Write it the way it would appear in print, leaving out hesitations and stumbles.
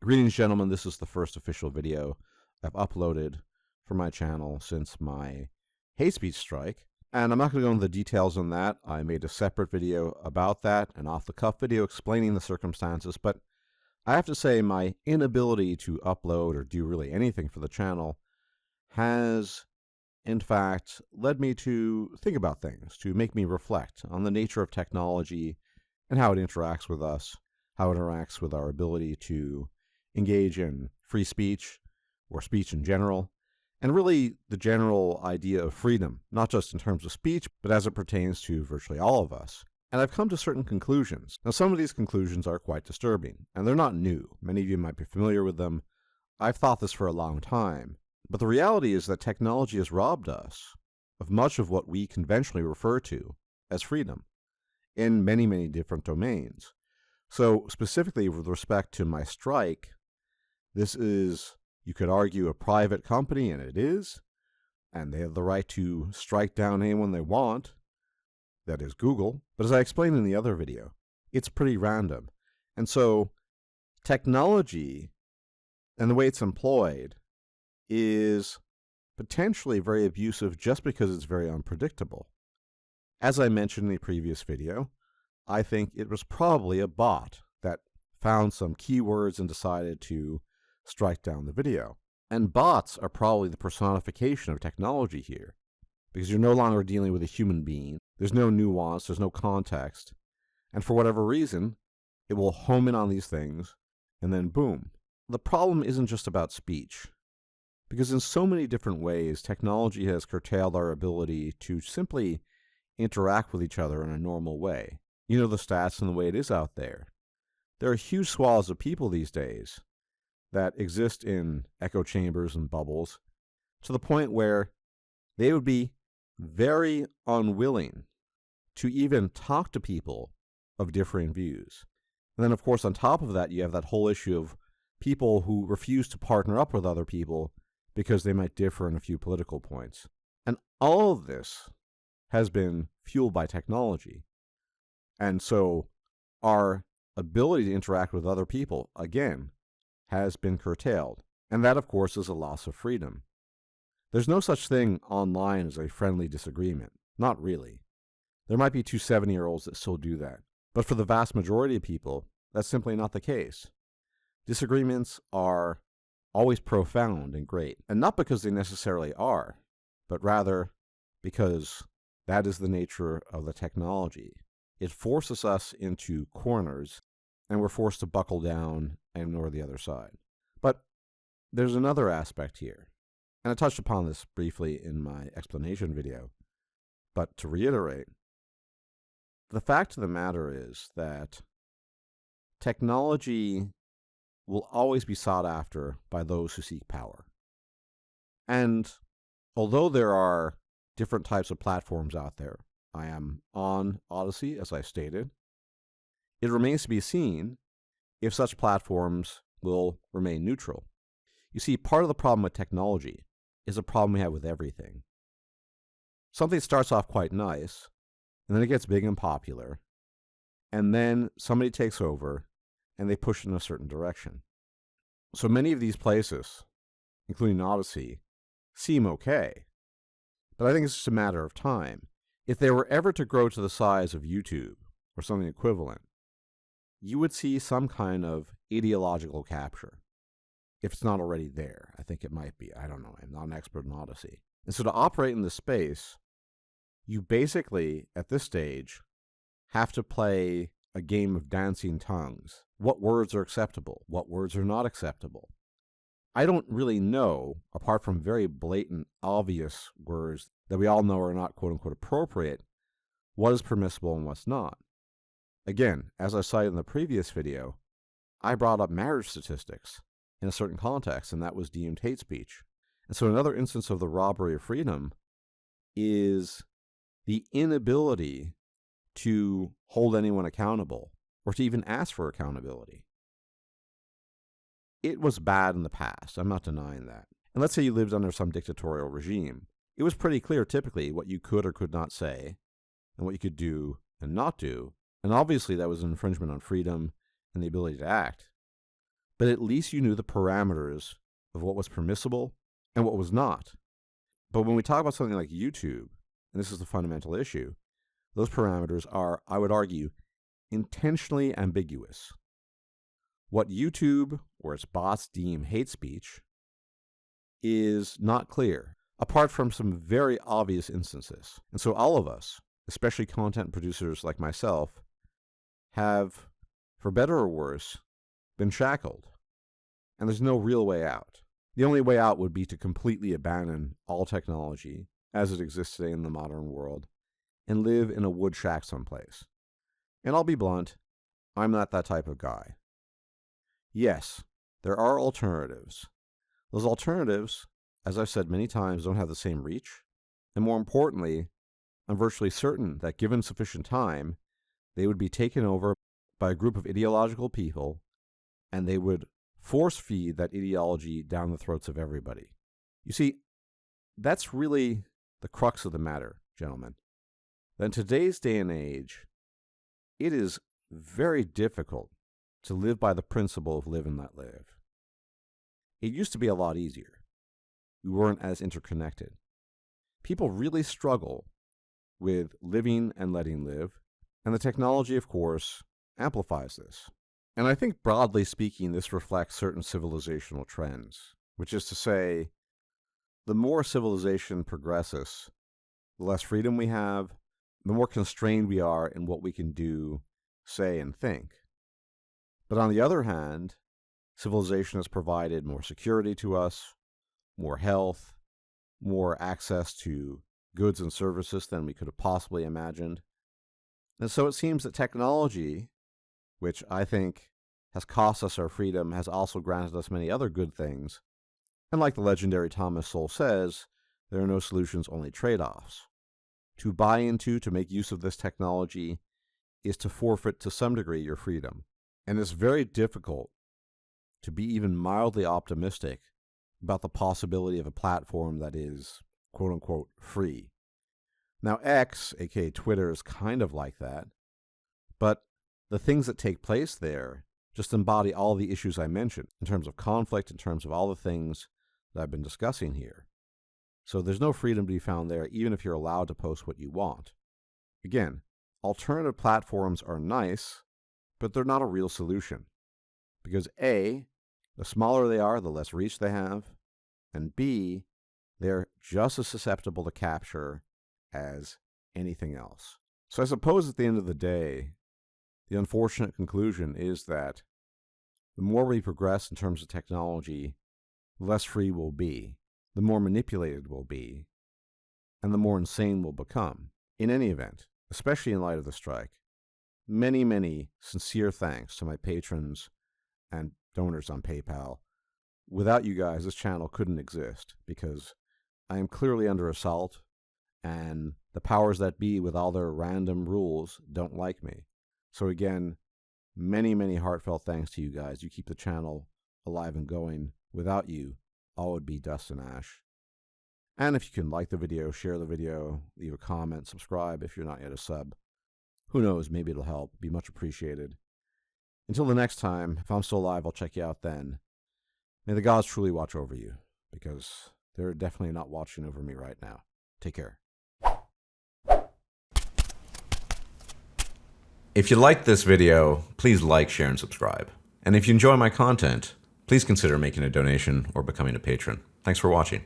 Greetings, gentlemen. This is the first official video I've uploaded for my channel since my hate speech strike. And I'm not going to go into the details on that. I made a separate video about that, an off-the-cuff video explaining the circumstances. But I have to say my inability to upload or do really anything for the channel has, in fact, led me to think about things, to make me reflect on the nature of technology and how it interacts with us, how it interacts with our ability to engage in free speech or speech in general, and really the general idea of freedom, not just in terms of speech, but as it pertains to virtually all of us. And I've come to certain conclusions. Now, some of these conclusions are quite disturbing, and they're not new. Many of you might be familiar with them. I've thought this for a long time. But the reality is that technology has robbed us of much of what we conventionally refer to as freedom in many, many different domains. So specifically with respect to my strike, this is, you could argue, a private company, and it is, and they have the right to strike down anyone they want, that is Google. But as I explained in the other video, it's pretty random. And so technology and the way it's employed is potentially very abusive just because it's very unpredictable. As I mentioned in the previous video, I think it was probably a bot that found some keywords and decided to strike down the video. And bots are probably the personification of technology here, because you're no longer dealing with a human being. There's no nuance, there's no context, and for whatever reason, it will home in on these things, and then boom. The problem isn't just about speech, because in so many different ways, technology has curtailed our ability to simply interact with each other in a normal way. You know the stats and the way it is out there. There are huge swaths of people these days that exist in echo chambers and bubbles to the point where they would be very unwilling to even talk to people of differing views. And then, of course, on top of that, you have that whole issue of people who refuse to partner up with other people because they might differ in a few political points. And all of this has been fueled by technology. And so our ability to interact with other people, again, has been curtailed. And that, of course, is a loss of freedom. There's no such thing online as a friendly disagreement. Not really. There might be two 70-year-olds that still do that. But for the vast majority of people, that's simply not the case. Disagreements are always profound and great. And not because they necessarily are, but rather because that is the nature of the technology. It forces us into corners, and we're forced to buckle down and ignore the other side. But there's another aspect here, and I touched upon this briefly in my explanation video. But to reiterate, the fact of the matter is that technology will always be sought after by those who seek power. And although there are different types of platforms out there, I am on Odysee, as I stated, it remains to be seen if such platforms will remain neutral. You see, part of the problem with technology is a problem we have with everything. Something starts off quite nice, and then it gets big and popular, and then somebody takes over, and they push it in a certain direction. So many of these places, including Odysee, seem okay, but I think it's just a matter of time. If they were ever to grow to the size of YouTube or something equivalent, you would see some kind of ideological capture. If it's not already there, I think it might be. I don't know. I'm not an expert in Odysee. And so to operate in this space, you basically, at this stage, have to play a game of dancing tongues. What words are acceptable? What words are not acceptable? I don't really know, apart from very blatant, obvious words that we all know are not quote-unquote appropriate, what is permissible and what's not. Again, as I cited in the previous video, I brought up marriage statistics in a certain context, and that was deemed hate speech. And so another instance of the robbery of freedom is the inability to hold anyone accountable or to even ask for accountability. It was bad in the past. I'm not denying that. And let's say you lived under some dictatorial regime. It was pretty clear typically what you could or could not say and what you could do and not do. And obviously that was an infringement on freedom and the ability to act. but at least you knew the parameters of what was permissible and what was not. But when we talk about something like YouTube, and this is the fundamental issue, those parameters are, I would argue, intentionally ambiguous. What YouTube or its bots deem hate speech is not clear, apart from some very obvious instances. And so all of us, especially content producers like myself, have, for better or worse, been shackled. And there's no real way out. The only way out would be to completely abandon all technology as it exists today in the modern world and live in a wood shack someplace. And I'll be blunt, I'm not that type of guy. Yes, there are alternatives. Those alternatives, as I've said many times, don't have the same reach. And more importantly, I'm virtually certain that given sufficient time, they would be taken over by a group of ideological people, and they would force feed that ideology down the throats of everybody. You see, that's really the crux of the matter, gentlemen. That in today's day and age, it is very difficult to live by the principle of live and let live. It used to be a lot easier. We weren't as interconnected. People really struggle with living and letting live, and the technology, of course, amplifies this. And I think broadly speaking, this reflects certain civilizational trends, which is to say, the more civilization progresses, the less freedom we have, the more constrained we are in what we can do, say, and think. But on the other hand, civilization has provided more security to us, more health, more access to goods and services than we could have possibly imagined. And so it seems that technology, which I think has cost us our freedom, has also granted us many other good things. And like the legendary Thomas Sowell says, there are no solutions, only trade-offs. To buy into, to make use of this technology, is to forfeit to some degree your freedom. And it's very difficult to be even mildly optimistic about the possibility of a platform that is, quote-unquote, free. Now, X, aka Twitter, is kind of like that, but the things that take place there just embody all the issues I mentioned in terms of conflict, in terms of all the things that I've been discussing here. So there's no freedom to be found there, even if you're allowed to post what you want. Again, alternative platforms are nice, but they're not a real solution. Because A, the smaller they are, the less reach they have, and B, they're just as susceptible to capture as anything else. So I suppose at the end of the day, the unfortunate conclusion is that the more we progress in terms of technology, the less free we'll be, the more manipulated we'll be, and the more insane we'll become. In any event, especially in light of the strike, many, many sincere thanks to my patrons and donors on PayPal. Without you guys, this channel couldn't exist because I am clearly under assault, and the powers that be with all their random rules don't like me. So again, many, many heartfelt thanks to you guys. You keep the channel alive and going. Without you, all would be dust and ash. And if you can like the video, share the video, leave a comment, subscribe if you're not yet a sub. Who knows, maybe it'll help. Be much appreciated. Until the next time, if I'm still alive, I'll check you out then. May the gods truly watch over you, because they're definitely not watching over me right now. Take care. If you liked this video, please like, share, and subscribe. And if you enjoy my content, please consider making a donation or becoming a patron. Thanks for watching.